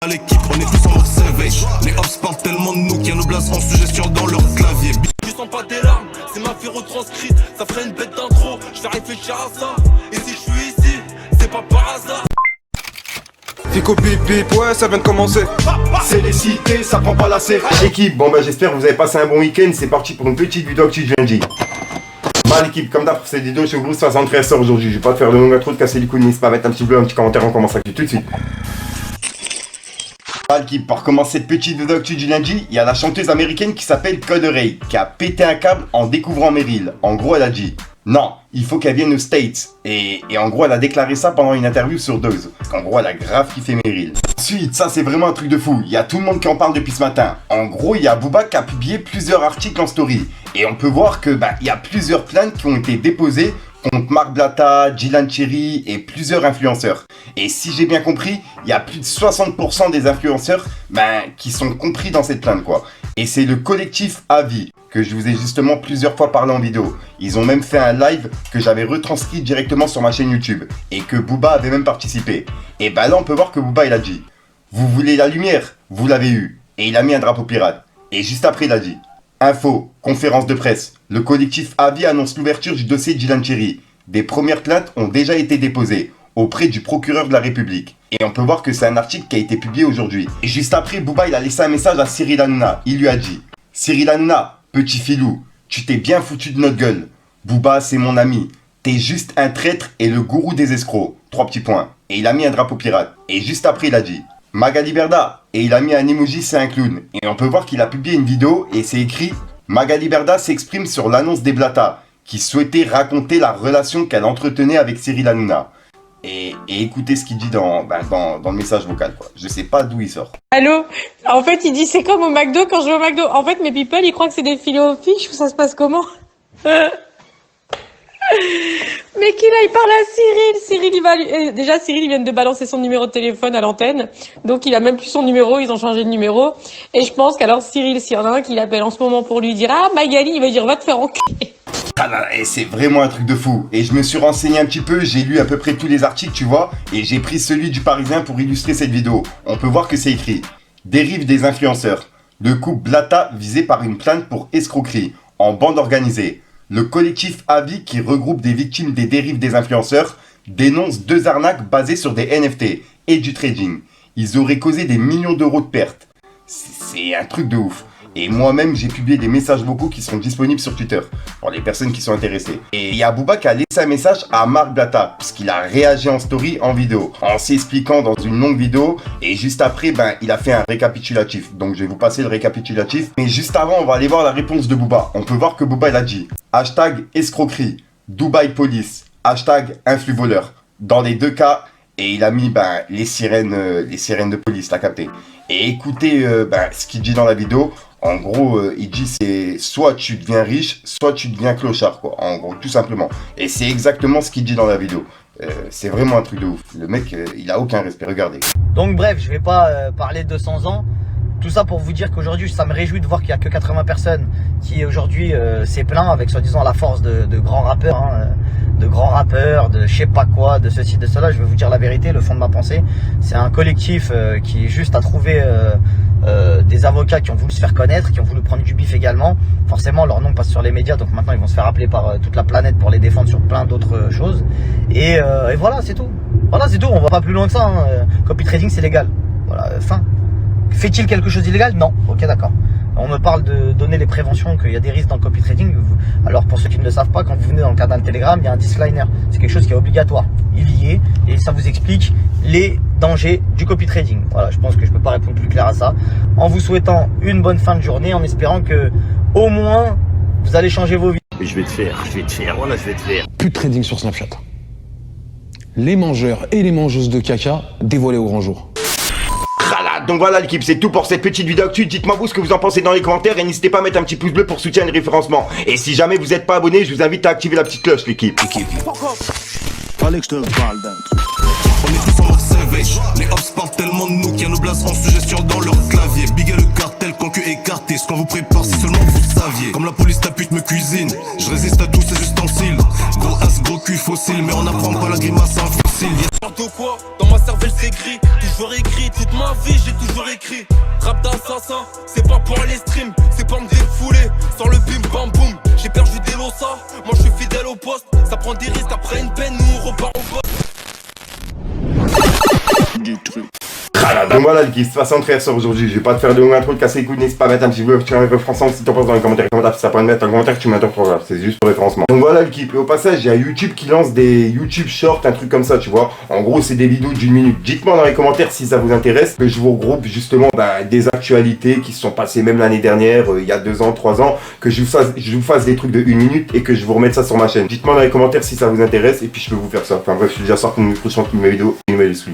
L'équipe, on est tous en mode savage. Les hops parlent tellement de nous qu'il y a nos blases en suggestion dans leur clavier. Tu sens pas tes larmes, c'est ma vie retranscrite. Ça ferait une bête d'intro, je vais réfléchir à ça. Et si je suis ici, c'est pas par hasard. Fico pip pip, ouais ça vient de commencer. C'est les cités, ça prend pas la serre. L'équipe, bon bah j'espère que vous avez passé un bon week-end. C'est parti pour une petite vidéo actu du lundi. Bah l'équipe, comme d'hab pour cette vidéo, je suis au groupe 73 aujourd'hui. Je vais pas te faire de longue intro, de casser les couilles, n'hésite pas à mettre un petit bleu, un petit commentaire, on commence actu tout de suite. Bah l'équipe, pour commencer cette petite vidéo actu du lundi, il y a la chanteuse américaine qui s'appelle Code Ray, qui a pété un câble en découvrant Meryl. En gros elle a dit non, il faut qu'elle vienne aux States. Et en gros, elle a déclaré ça pendant une interview sur Dose. Qu'en gros, elle a grave kiffé Meryl. Ensuite, ça c'est vraiment un truc de fou. Il y a tout le monde qui en parle depuis ce matin. En gros, il y a Booba qui a publié plusieurs articles en story. Et on peut voir que il y a plusieurs plaintes qui ont été déposées contre Marc Blatta, Dylan Cherry et plusieurs influenceurs. Et si j'ai bien compris, il y a plus de 60% des influenceurs qui sont compris dans cette plainte quoi. Et c'est le collectif Avis que je vous ai justement plusieurs fois parlé en vidéo. Ils ont même fait un live que j'avais retranscrit directement sur ma chaîne YouTube et que Booba avait même participé. Et là on peut voir que Booba il a dit vous voulez la lumière, vous l'avez eu. Et il a mis un drapeau pirate. Et juste après il a dit info, conférence de presse. Le collectif Avis annonce l'ouverture du dossier Dylan Cherry. Des premières plaintes ont déjà été déposées auprès du procureur de la République. Et on peut voir que c'est un article qui a été publié aujourd'hui. Et juste après, Booba il a laissé un message à Cyril Hanouna. Il lui a dit Cyril Hanouna, petit filou, tu t'es bien foutu de notre gueule. Booba c'est mon ami. T'es juste un traître et le gourou des escrocs. 3 petits points. Et il a mis un drapeau pirate. Et juste après il a dit Magali Berda. Et il a mis un emoji, c'est un clown. Et on peut voir qu'il a publié une vidéo et c'est écrit Magali Berda s'exprime sur l'annonce des Blatta, qui souhaitait raconter la relation qu'elle entretenait avec Cyril Hanouna. Et écoutez ce qu'il dit dans le message vocal, quoi. Je sais pas d'où il sort. Allô? En fait, il dit c'est comme au McDo quand je vais au McDo. En fait, mes people, ils croient que c'est des filets aux fiches ou ça se passe comment? Mais qu'il il parle à Cyril. Cyril, il va lui... Déjà, Cyril, il vient de balancer son numéro de téléphone à l'antenne. Donc, il a même plus son numéro, ils ont changé de numéro. Et je pense qu'alors, Cyril, s'il y en a un qui l'appelle en ce moment pour lui dire ah, Magali, il va dire va te faire enculer. Ah là, et c'est vraiment un truc de fou. Et je me suis renseigné un petit peu, j'ai lu à peu près tous les articles, tu vois, et j'ai pris celui du Parisien pour illustrer cette vidéo. On peut voir que c'est écrit dérive des influenceurs. Le couple Blatta visé par une plainte pour escroquerie en bande organisée. Le collectif Avis qui regroupe des victimes des dérives des influenceurs dénonce 2 arnaques basées sur des NFT et du trading. Ils auraient causé des millions d'euros de pertes. C'est un truc de ouf. Et moi-même, j'ai publié des messages vocaux qui sont disponibles sur Twitter, pour les personnes qui sont intéressées. Et il y a Booba qui a laissé un message à Marc Blatta, puisqu'il a réagi en story en vidéo, en s'expliquant dans une longue vidéo. Et juste après, il a fait un récapitulatif. Donc je vais vous passer le récapitulatif. Mais juste avant, on va aller voir la réponse de Booba. On peut voir que Booba, il a dit hashtag escroquerie, Dubaï Police, hashtag influx voleur. Dans les 2 cas, et il a mis les sirènes de police, t'as capté. Et écoutez ce qu'il dit dans la vidéo. En gros, il dit c'est soit tu deviens riche, soit tu deviens clochard, quoi. En gros, tout simplement. Et c'est exactement ce qu'il dit dans la vidéo. C'est vraiment un truc de ouf. Le mec, il a aucun respect. Regardez. Donc bref, je vais pas parler de 200 ans. Tout ça pour vous dire qu'aujourd'hui, ça me réjouit de voir qu'il y a que 80 personnes qui aujourd'hui s'est plaint avec soi-disant la force de grands rappeurs, de grands rappeurs, de je sais pas quoi, de ceci, de cela. Je vais vous dire la vérité, le fond de ma pensée. C'est un collectif qui juste a trouvé des avocats qui ont voulu se faire connaître, qui ont voulu prendre du bif également. Forcément, leur nom passe sur les médias, donc maintenant ils vont se faire appeler par toute la planète pour les défendre sur plein d'autres choses. Et voilà, c'est tout. Voilà, c'est tout. On va pas plus loin que ça. Copy trading, c'est légal. Voilà, fin. Fait-il quelque chose d'illégal? Non. Ok, d'accord. On me parle de donner les préventions, qu'il y a des risques dans le copy trading. Alors pour ceux qui ne le savent pas, quand vous venez dans le cadre d'un Telegram, il y a un disclaimer. C'est quelque chose qui est obligatoire. Il y est et ça vous explique les dangers du copy trading. Voilà, je pense que je peux pas répondre plus clair à ça. En vous souhaitant une bonne fin de journée, en espérant que au moins vous allez changer vos vies. Je vais te faire, voilà, je vais te faire. Plus de trading sur Snapchat. Les mangeurs et les mangeuses de caca dévoilés au grand jour. Donc voilà l'équipe, c'est tout pour cette petite vidéo actu. Dites-moi vous ce que vous en pensez dans les commentaires et n'hésitez pas à mettre un petit pouce bleu pour soutenir le référencement. Et si jamais vous n'êtes pas abonné, je vous invite à activer la petite cloche l'équipe. Fallait que je te parle d'un truc. On est tous en mode savage. Les hops parlent tellement de nous qu'il y a nos blases en suggestion dans leur clavier. Big et le cartel, concu écarté. Ce qu'on vous prépare si seulement vous saviez. Comme la police ta pute me cuisine, je résiste à tous ces ustensiles. Gros as, gros cul fossile, mais on n'apprend pas la grimace à un fossile. N'importe quoi, dans ma cervelle c'est gris. Toujours écrit toute ma vie, j'ai écrit. Rap d'assassin, c'est pas pour les streams, c'est pour me défouler. Sans le bim bam boum, j'ai perdu des lossas. Moi je suis fidèle au poste, ça prend des risques après une peine, nous on repart au poste. Donc voilà le kiff, 60 frères sur aujourd'hui, je vais pas te faire de long intro, te casser les couilles, n'hésite pas à mettre un petit peu, tu un peu français si t'en penses dans les commentaires, si ça peut mettre un commentaire, tu mets un programme, c'est juste pour référencement. Donc voilà le kiff, et au passage, il y a YouTube qui lance des YouTube Shorts, un truc comme ça, tu vois. En gros, c'est des vidéos d'1 minute. Dites-moi dans les commentaires si ça vous intéresse, que je vous regroupe justement des actualités qui se sont passées même l'année dernière, il y a 2 ans, 3 ans, que je vous fasse des trucs de 1 minute et que je vous remette ça sur ma chaîne. Dites-moi dans les commentaires si ça vous intéresse et puis je peux vous faire ça. Enfin bref, je suis déjà sorti une micro sur mes vidéos,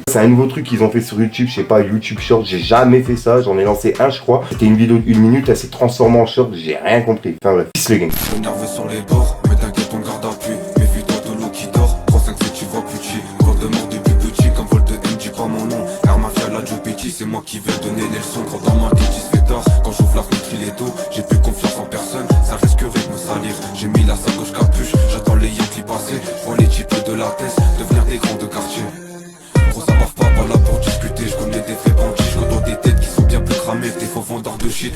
c'est un nouveau truc qu'ils ont fait sur YouTube, je sais pas, YouTube Short, j'ai jamais fait ça, j'en ai lancé un je crois. C'était une vidéo d'1 minute, elle s'est transformée en short, j'ai rien compris. Enfin bref, peace les gang. Nerveux sur les bords, mais t'inquiète on garde appui. Méfie-toi de l'eau qui dort, 3-5 tu vois petit. Vol de mort depuis petit, comme vol de M, dis pas mon nom. Air Mafia, la Joe Petit, c'est moi qui vais donner les leçons. Quand dans ma tête il se fait tard, quand j'ouvre la fenêtre il est tôt. J'ai plus confiance en personne, ça risque de me salir. J'ai mis la sacoche capuche, j'attends les Yankees passer. Prends les types de la tête, devenir des grands de quartier. Gros ça part pas là pour discuter, je connais des faits bandits. Je côtoie des têtes qui sont bien plus cramées que des faux vendeurs de shit.